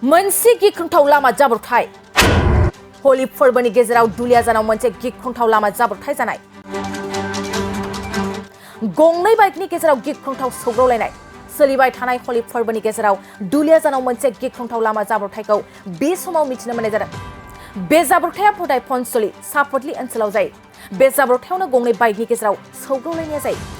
मोनसे गिख्रंथाव लामा जाब्रबथाय हलि फोरबोनि गेजेराव दुलियाजानाव मोनसे गिख्रंथाव लामा जाब्रबथाय जानाय गंनै बाइकनि गेजेराव गिख्रंथाव सौग्रावलायनाय सोलिबाय थानाय हलि फोरबोनि गेजेराव दुलियाजानाव मोनसे गिख्रंथाव लामा जाब्रबथायखौ बे समाव मिथिनो मोननाय जादों। बे जाब्रबथाया भटाय पन्चली सापटली ओनसोलाव जायो। बे जाब्रबथायावनो गंनै बाइकनि गेजेराव सौग्रावलायनाया जायो।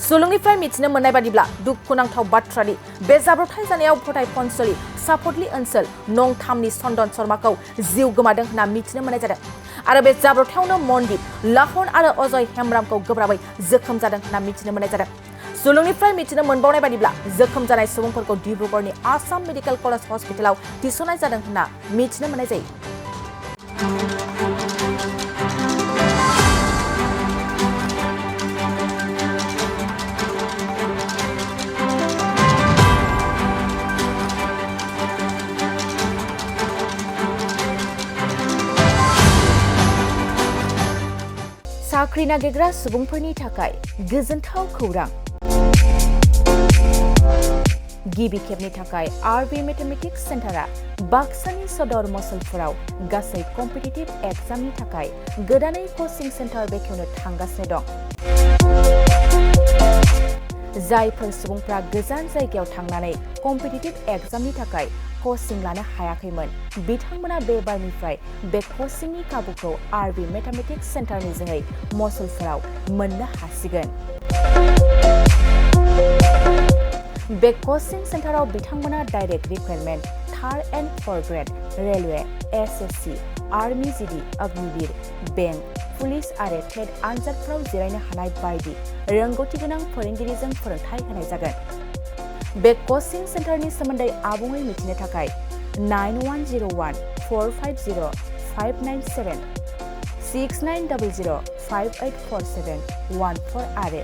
सुलुंनिफ्राय मिथिनो मोननाय बादिब्ला दुखुनांथाव बाथ्रानि बे जाब्रबथाय जानायाव भटाय पन्चली सापटली ओनसोल नं 3नि चन्दन शर्माखौ जिउ गोमादों होनना मिथिनो मोननाय जादों आरो बे जाब्रबथायावनो मनदीप लाहन आरो अजय हेमब्रामखौ गोब्राबै जोखोम जादों होनना मिथिनो मोननाय जादों। सुलुंनिफ्राय मिथिनो मोनबावनाय बादिब्ला जोखोम जानाय सुबुंफोरखौ डिब्रुगड़नि आसाम मेडिकेल कलेज हस्पिटालाव थिसननाय जादों होनना मिथिनो मोननाय जायो। साख्रि नागिरग्रा सुबुंफोरनि थाखाय गोजोनथाव खौरां। गिबि खेबनि थाखाय आरबि मेथमेटिक्स सेन्टारा बाक्सानि सदर मसलपुराव गासै कम्पिटिटिभ एग्जामनि थाखाय गोदानै कचिं सेन्टार बेखेवनो थांगासिनो दं। जायफोर सुबुंफ्रा गोजान जायगायाव थांनानै कम्पिटिटिभ एग्जामनि थाखाय कचिं लानो हायाखैमोन बिथांमोना बे बारनिफ्राय बे कचिंनि खाबुखौ आरबि मेथमेटिक्स सेन्टारनि जोहै मसलपुराव मोननो हासिगोन। बे कचिं सेन्टाराव बिथांमोना direct recruitment, 3rd and 4th grade, railway, SSC, army GD, Agniveer, bank, police आरो टेट आनजादफोराव जिरायनो हानाय बायदि रोंगौथि गोनां फोरोंगिरिजों फोरोंथाय होनाय जागोन। बे कचिं सेन्टारनि सोमोन्दै आबुङै मिथिनो थाखाय 9101 450 597 6900 5847 14 आरो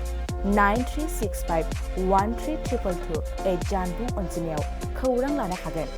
9365 1322 जानबुं अनजिमायाव खौरां लानो हागोन।